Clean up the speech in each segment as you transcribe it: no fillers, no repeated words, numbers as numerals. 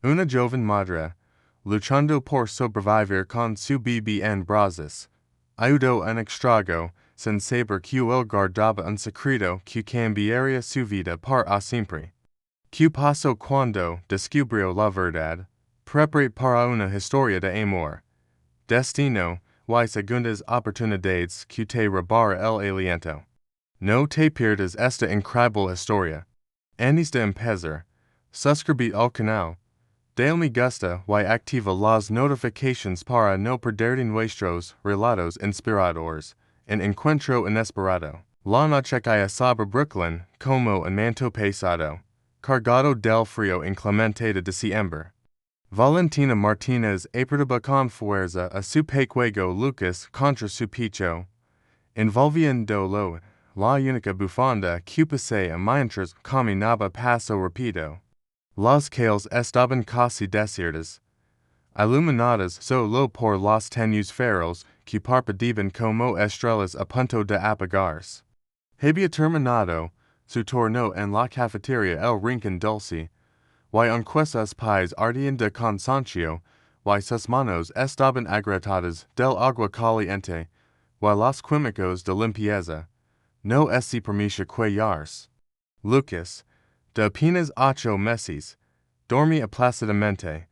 Una joven madre, luchando por sobrevivir con su bebé en brazos, ayudó en extrago, sin saber que él guardaba un secreto que cambiaría su vida para siempre. ¿Qué pasó cuando descubrió la verdad? Prepare para una historia de amor. Destino, y segundas oportunidades que te robará el aliento. No te pierdas esta increíble historia. Antes de empezar, suscribí al canal. Dale me gusta y activa las notifications para no perder nuestros relatos inspiradores. En encuentro inesperado. La noche cae sobre Brooklyn como un manto pesado, cargado del frío inclemente de diciembre. Valentina Martinez apretaba con fuerza a su pequeño Lucas contra su pecho, envolviéndolo la única bufanda que posee mientras caminaba paso rápido. Las calles estaban casi desiertas, iluminadas solo por los tenues faros que parpadeaban como estrellas a punto de apagarse. Había terminado su turno en la cafetería el rincón dulce, y aunque sus pies ardían de cansancio, y sus manos estaban agrietadas del agua caliente, y los químicos de limpieza, no se permitía cuellarse. Lucas, de apenas 8 meses, dormía plácidamente,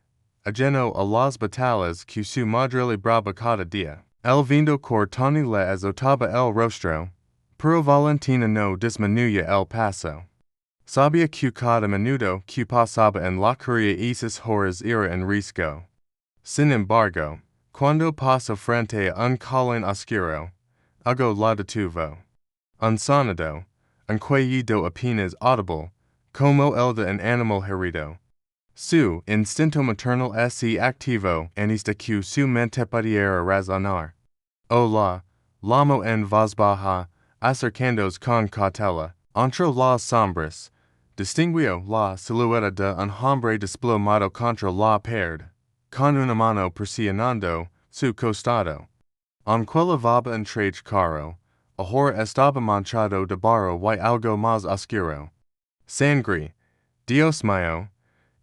ajeno a las batallas que su madre libraba cada día. El viento cortani le azotaba el rostro, pero Valentina no disminuía el paso. Sabía que cada minuto que pasaba en la curia esas horas era en riesgo. Sin embargo, cuando pasó frente a un colón oscuro, algo la detuvo. Un sonido, un cuellido apenas audible, como el de un animal herido. Su instinto maternal se activó antes de que su mente pudiera razonar. Hola, llamó en voz baja, acercándose con cautela, entre las sombras. Distinguió la silueta de un hombre desplomado contra la pared, con una mano presionando su costado. Aunque llevaba un traje caro, ahora estaba manchado de barro y algo más oscuro. Sangre, Dios mío,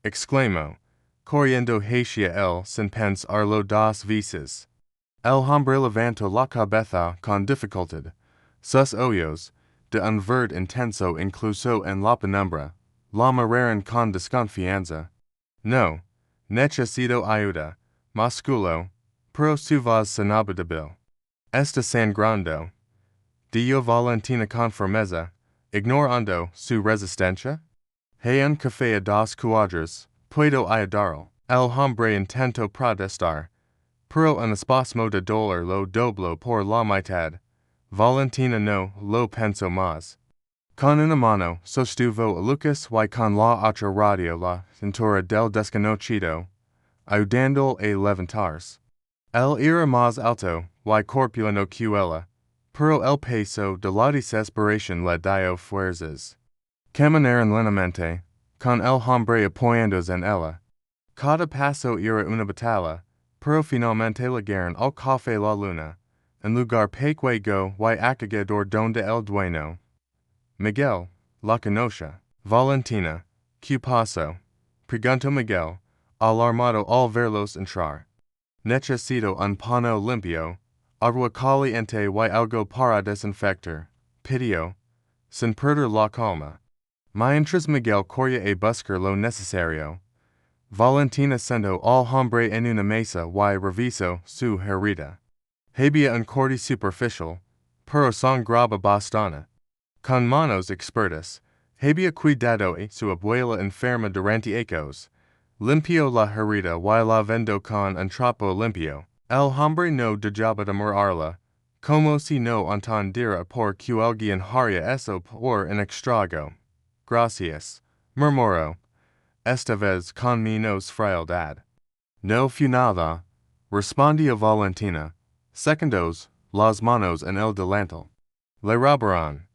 exclamó, corriendo hacia él sin pensarlo 2 veces. El hombre levantó la cabeza con dificultad. Sus ojos, de un verde intenso incluso en la penumbra, la miraron con desconfianza. No, necesito ayuda, musculo, pero su voz sonaba débil. Está sangrando, dijo Valentina con firmeza, ignorando su resistencia. Hay un café a 2 cuadras, puedo ayudarlo. El hombre intentó protestar, pero un espasmo de dolor lo dobló por la mitad. Valentina no lo pensó más. Con una mano sostuvo a Lucas y con la otra rodeó la cintura del desconocido, ayudándole a levantarse. Él era más alto y corpulento que ella, pero el peso de la desesperación le dio fuerzas. Caminaron lentamente, con el hombre apoyándose en ella. Cada paso era una batalla, pero finalmente llegaron al café La Luna, un lugar pequeño y acogedor donde el dueño, Miguel, la conoce. Valentina, ¿qué pasó? Preguntó Miguel, alarmado al verlos entrar. Necesito un pano limpio, agua caliente y algo para desinfectar, pidió, sin perder la calma. Mientras Miguel corría a buscar lo necesario, Valentina sentó al hombre en una mesa y revisó su herida. Había un corte superficial, pero sangraba bastante. Con manos expertas, había cuidado a su abuela enferma durante años. Limpió la herida y la vendó con un trapo limpio. El hombre no dejaba de mirarla, como si no entendiera por qué alguien haría eso por un extrago. Gracias, murmuró, esta vez con menos frialdad. No fue nada, respondió Valentina, secundos las manos en el delantal. Le robaron.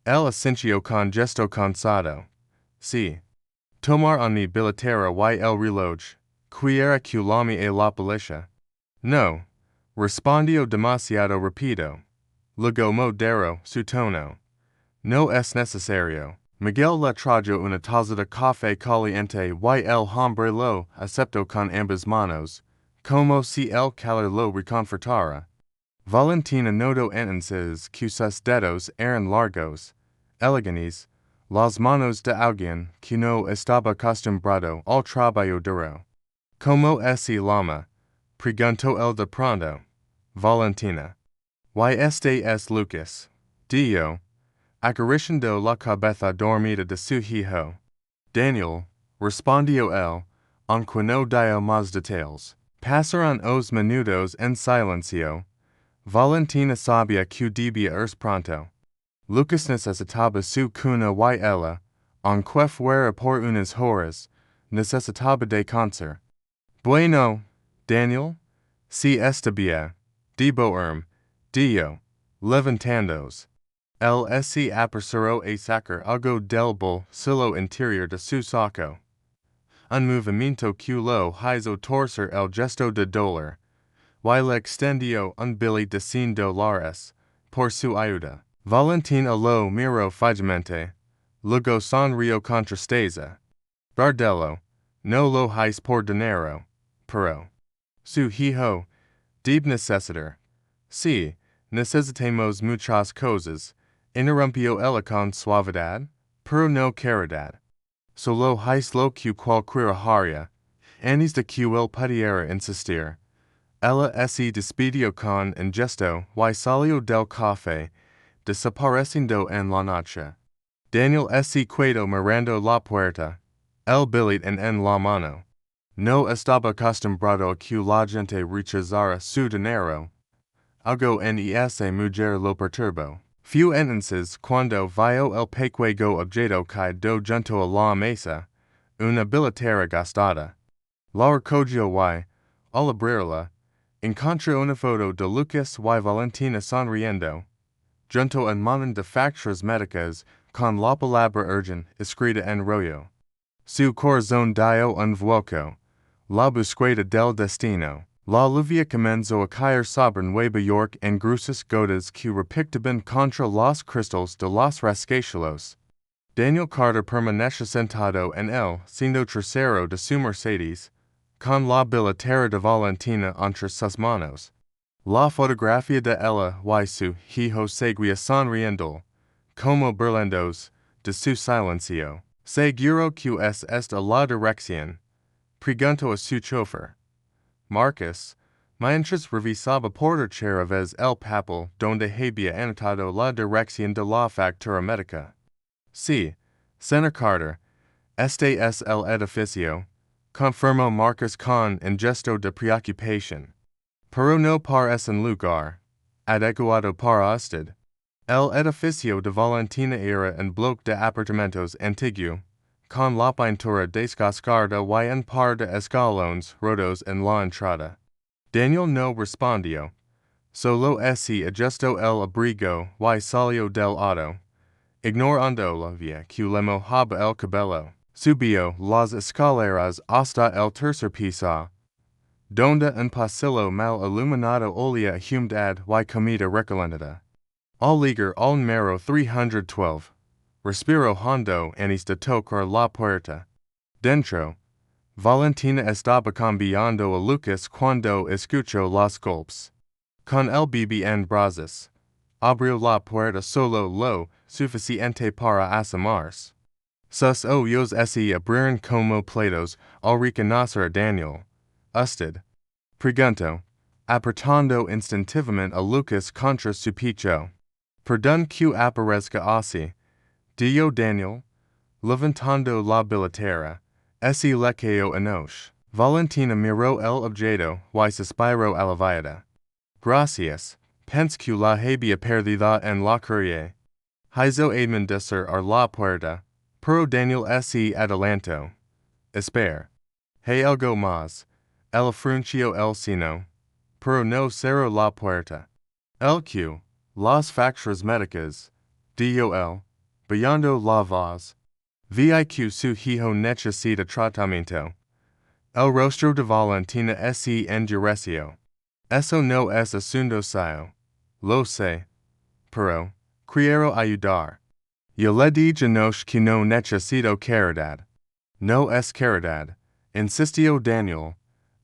El asintió con gesto cansado. Sí. Tomar en mi billetera y el reloj, quiera que llame a la policía. No, respondió demasiado rápido. Luego moderó su tono. No es necesario. Miguel le trajo una taza de café caliente y el hombre lo aceptó con ambas manos, como si el calor lo reconfortara. Valentina notó entonces que sus dedos eran largos, elegantes, las manos de alguien que no estaba acostumbrado al trabajo duro. ¿Cómo es el llama? Preguntó él de pronto. Valentina. Y este es Lucas. Dio. Acariciando la cabeza dormida de su hijo. Daniel, respondió él, aunque no dio más detalles. Pasaron os minutos en silencio. Valentina sabía que debía ir pronto. Lucas necesitaba su cuna y ella, aunque fuera por unas horas, necesitaba descansar. Bueno, Daniel, si está bien, debo irme, dio, levantándose. Él se apresuró a sacar algo del bolsillo interior de su saco. Un movimiento que lo hizo torcer el gesto de dolor. Y le extendió un billete de $100 por su ayuda. Valentina lo miró fijamente, luego sonrió con tristeza. Guardelo, no lo hice por dinero, pero su hijo debe necesitar. Sí, necesitamos muchas cosas, interrumpió ella con suavidad, pero no caridad. Solo hice lo que cualquiera haría, antes de que él pudiera insistir. Ella se despidió con un gesto y salió del café, desapareciendo en la noche. Daniel se quedó mirando la puerta, el billete en la mano. No estaba acostumbrado a que la gente rechazara su dinero. Algo en esa mujer lo perturbó. Fue entonces cuando vio el pequeño objeto caído junto a la mesa, una billetera gastada. La recogió y, al abrirla, encontró una foto de Lucas y Valentina sonriendo, junto a un montón de facturas médicas con la palabra urgent escrita en rollo. Su corazón dio un vuelco. La búsqueda del destino. La lluvia comenzó a caer sobre Nueva York en gruesas gotas que repictaban contra los cristales de los rascacielos. Daniel Carter permaneció sentado en el siendo trasero de su Mercedes, con la billetera de Valentina entre sus manos. La fotografía de ella y su hijo seguía sonriendo, como burlándose de su silencio. Seguro que es esta la dirección, preguntó a su chofer. Marcus, mientras revisaba por tercera vez el papel donde había anotado la dirección de la factura médica. Sí, señor Carter, este es el edificio, confirmó Marcus con un gesto de preocupación. Pero no parece un lugar adecuado para usted. El edificio de Valentina era un bloque de apartamentos antiguo, con la pintura descascarada y un par de escalones rotos en la entrada. Daniel no respondió. Solo se ajustó el abrigo y salió del auto, ignorando la vía que le mojaba el cabello. Subió las escaleras hasta el tercer piso, donde un pasillo mal iluminado olía a humedad y comida recalentada. Al llegar al número 312, respiró hondo antes de tocar la puerta. Dentro, Valentina estaba cambiando a Lucas cuando escuchó los golpes. Con el bebé en brazos, abrió la puerta solo lo suficiente para asomarse. Sus ojos se abrieron como platos al reconocer a Daniel. Usted, preguntó, apretando instintivamente a Lucas contra su pecho. Perdón que aparezca así, dijo Daniel, levantando la billetera, se le cayó enoche. Valentina miró el objeto y suspiró aliviada. Gracias, pensé que la había perdido en la calle. Hizo admendecer a la puerta, pero Daniel se adelantó. Espera. Hay algo más. Él frunció el ceño, pero no cerró la puerta. El que, las facturas médicas, dijo él, bajando la voz. Vi que su hijo necesita tratamiento. El rostro de Valentina se endureció. Eso no es asunto suyo. Lo sé. Pero, quiero ayudar. Yo le dije nos que no necesito caridad. No es caridad. Insistió Daniel.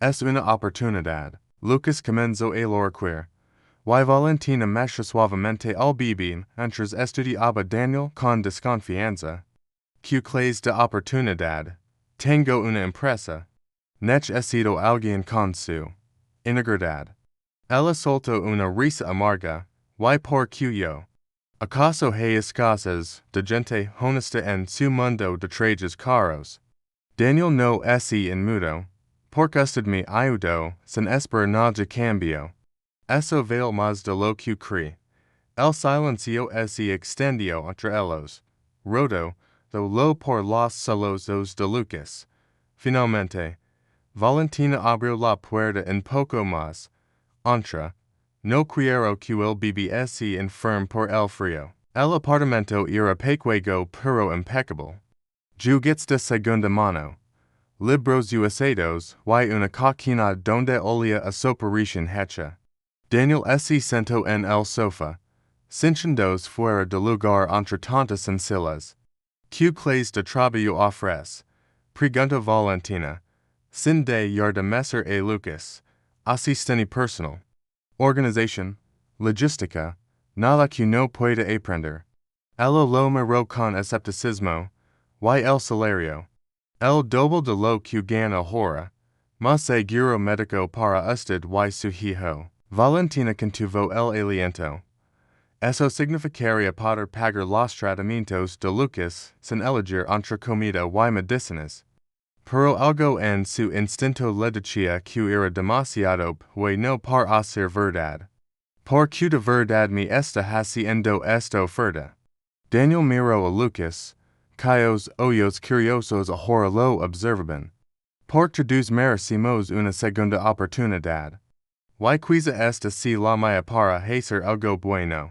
Es una oportunidad. Lucas comenzó a lorquir. Y Valentina mecha suavemente al bebé mientras estudiaba Daniel con desconfianza. Que clase de oportunidad. Tengo una empresa. Necesito alguien con su integridad. Ella soltó una risa amarga. Y por cuyo. ¿Acaso hay escasez de gente honesta en su mundo de trajes caros? Daniel no es inmudo. Porque usted me ayudó sin esperar nada de cambio. Eso vale más de lo que cree. El silencio se extendió entre ellos. Rodo, do lo por los celosos de Lucas. Finalmente, Valentina abrió la puerta un poco más. Entra. No quiero que el bebé se enferme por el frío. El apartamento era pequeño pero impecable. Juguetes de segunda mano. Libros usados y una cocina donde olía a soporición hecha. Daniel se sentó en el sofá, sintiéndose fuera de lugar entre tantas sencillas. ¿Qué clase de trabajo ofrece? Preguntó Valentina, sin dar de messer a Lucas. Asistente personal. Organización. Logística. Nada que no pueda aprender. Ella lo miró con escepticismo. Y el salario. El doble de lo que gana ahora. Más seguro médico para usted y su hijo. Valentina contuvo el aliento. Eso significaría poder pagar los tratamientos de Lucas sin elegir entre comida y medicinas. Pero algo en su instinto le decía que era demasiado bueno para ser verdad. ¿Por qué de verdad me está haciendo esto oferta? Daniel miró a Lucas, cuyos ojos curiosos ahora lo observaban. Por todos merecimos una segunda oportunidad. Y quizá esta si la mía para hacer algo bueno.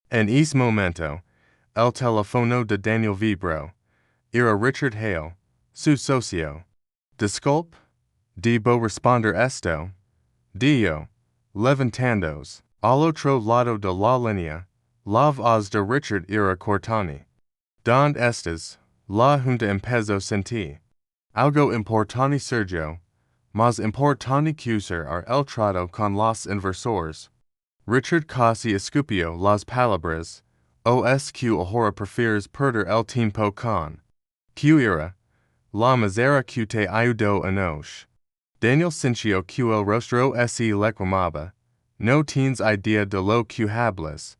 En ese momento, el teléfono de Daniel vibró. Era Richard Hale, su socio. Disculpe, debo responder esto. Dio, levantándose, al otro lado de la línea, la voz de Richard era cortante. ¿Dónde estás? La junta empezó sentí. Algo importante Sergio. Más importante que usar el trato con los inversores. Richard casi escupió las palabras. Es que ahora prefieres perder el tiempo con. Que era. La misera que te ayudó a nos. Daniel sintió que el rostro se reclamaba. No tienes idea de lo que hablas.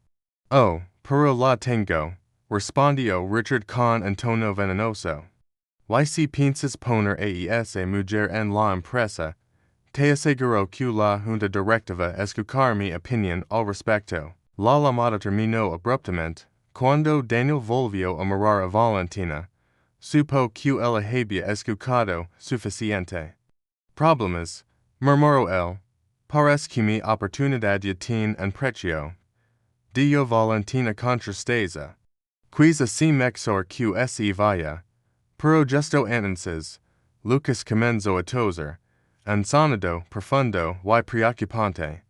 Oh, pero la tengo, respondió Richard con un tono venenoso. Y si piensas poner a esa mujer en la empresa, te aseguro que la junta directiva escuchar mi opinión al respecto. La llamada terminó abruptamente. Cuando Daniel volvió a mirar a Valentina, supo que ella había escuchado suficiente. Problemas, murmuró él. Parece que mi oportunidad ya tiene un precio. Dijo Valentina con tristeza. Quizá si mejor que se vaya. Pero justo entonces, Lucas comenzó a toser, un sonido profundo y preocupante.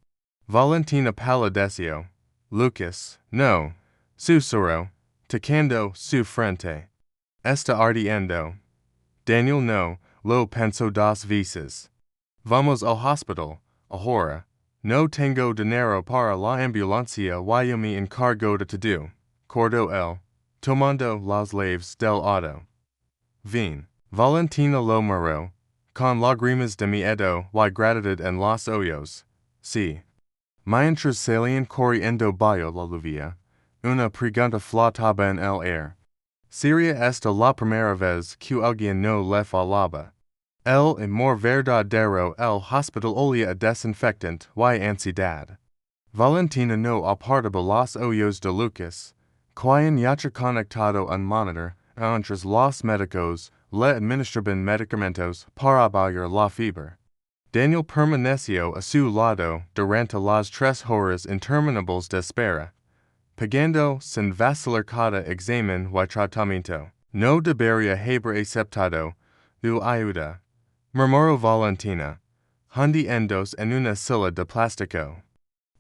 Valentina palideció. Lucas, no, susurró, tocando su frente. Está ardiendo. Daniel no, lo pensó dos veces. Vamos al hospital, ahora. No tengo dinero para la ambulancia y yo me encargo de todo. Cortó él, tomando las llaves del auto. Vin. Valentina lo miró, con lágrimas de miedo y gratitud en los ojos. Sí. Mientras salían corriendo bajo la lluvia, una pregunta flotaba en el aire. ¿Sería esta la primera vez que alguien no le falaba? El amor verdadero, el hospital olía a desinfectant y ansiedad. Valentina no apartaba los ojos de Lucas, quien yacha conectado un monitor, entre los médicos le administraban medicamentos para bajar la fiebre. Daniel permaneció a su lado durante las 3 horas interminables de espera, pagando sin vacilar cada examen y tratamiento. No debería haber aceptado tu ayuda, murmuró Valentina, hundiéndose en una silla de plástico.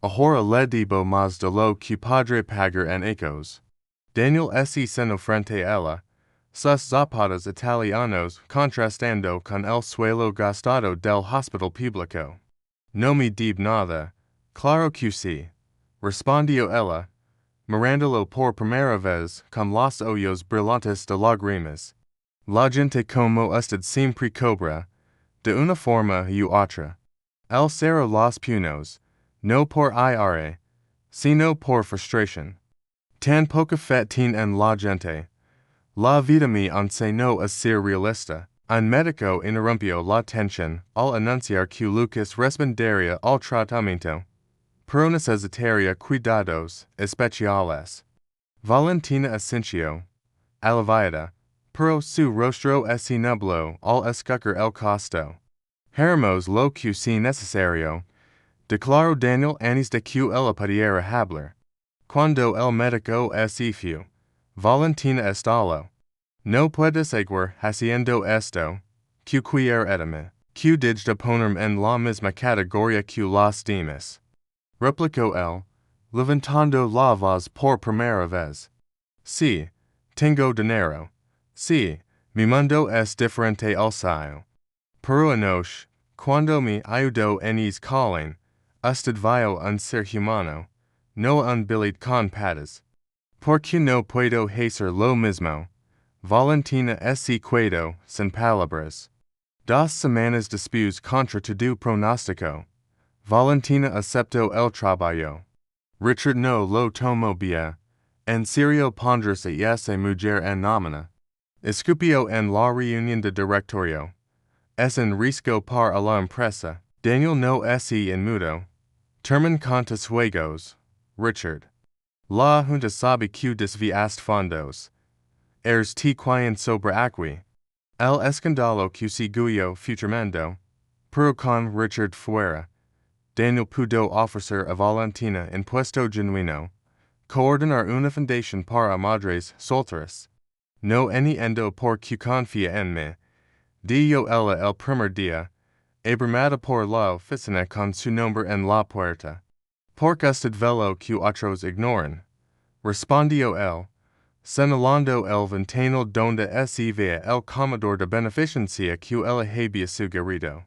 Ahora le debo más de lo que podré pagar en ecos. Daniel se seno frente ella, sus zapatos italianos contrastando con el suelo gastado del hospital público. No me dib nada, claro que sí, respondió ella, mirándolo por primera vez con los ojos brillantes de lágrimas. La gente como usted siempre cobra, de una forma u otra. El cerro los puños, no por ira, sino por frustración. Tan poca fe tiene en la gente. La vida me enseñó a ser realista. Un médico interrumpió la tensión al anunciar que Lucas respondería al tratamiento, pero necesitaría cuidados especiales. Valentina asintió, aliviada, pero su rostro es nubló al escuchar el costo. Haremos lo que sea necesario, declaró Daniel antes de que ella pudiera hablar. Cuando el médico se fue, Valentina estalló. No puedo seguir haciendo esto, que quiero etame, que de ponerme en la misma categoría que los demás. Replicó él, levantando la voz por primera vez. Sí, tengo dinero. Sí, mi mundo es diferente al suyo. Pero anoche, cuando me ayudó en es calling, usted vio un ser humano, no un billet con patas. Porque no puedo hacer lo mismo. Valentina se quedó sin palabras. 2 semanas después contra todo pronóstico, Valentina aceptó el trabajo. Richard no lo tomó bien. En serio pondrse esa mujer en nómina. Escupió en la reunión de directorio. Es en risco para la empresa. Daniel no se en mudo. Termin contas juegos. Richard. La junta sabe que desviaste fondos. Eres te quien sobre aquí. El escándalo que siguió futuramente. Pero con Richard fuera. Daniel pudo ofrecer a Valentina en puesto genuino. Coordinar una fundación para madres solteras. No entiendo por qué confía en mí. Dio ella el primer día. Abrumada por la oficina con su nombre en la puerta. Porque usted velo que otros ignoran. Respondió él, señalando el ventano donde se veía el comedor de beneficencia que él había sugerido.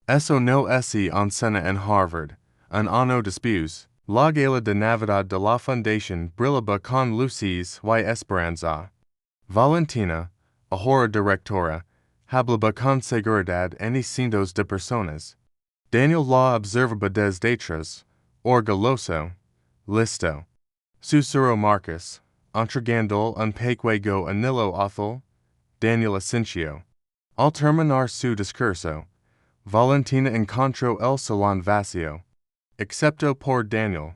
Eso no se enseña en Harvard. Un año después, la gala de Navidad de la Fundación brillaba con luces y esperanza. Valentina, ahora directora, hablaba con seguridad en cientos de personas. Daniel la observaba desde atrás, orgulloso, listo. Susurró Marcus, entregando un pequeño anillo azul. Daniel asintió. Al terminar su discurso, Valentina encontró el salón vacío, excepto por Daniel,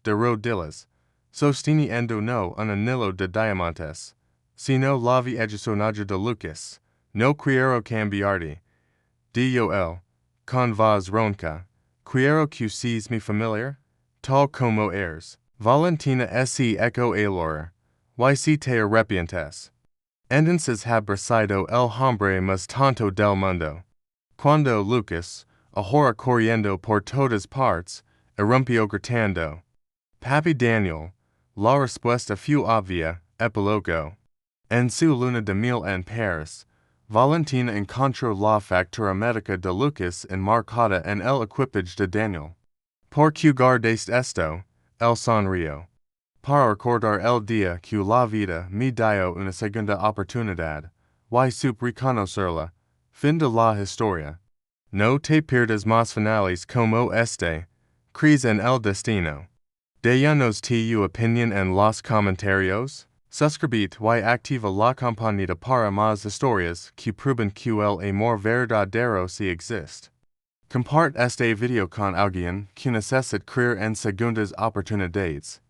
de rodillas, sosteniendo no un anillo de diamantes, sino la vieja sonada de Lucas. No quiero cambiarte, dijo él, con voz ronca. Quiero que seas mi familiar, tal como eres. Valentina se eco alor, y si te arrepientes. Entonces habrá sido el hombre más tonto del mundo. Cuando Lucas, ahora corriendo por todas partes, irrumpió gritando. Papi Daniel, la respuesta fue obvia, epílogo. En su luna de miel en Paris, Valentina encontró la factura médica de Lucas enmarcada en el equipage de Daniel. ¿Por qué guardaste esto? El sonrió. Para recordar el día que la vida me dio una segunda oportunidad, y supe reconocerla. Fin de la historia. No te pierdas más finales como este. Crees en el destino. Déjanos tu opinión en los comentarios. Suscribite y activa la campanita para más historias que prueben que el amor verdadero sí existe. Comparte este video con alguien que necesita creer en segundas oportunidades.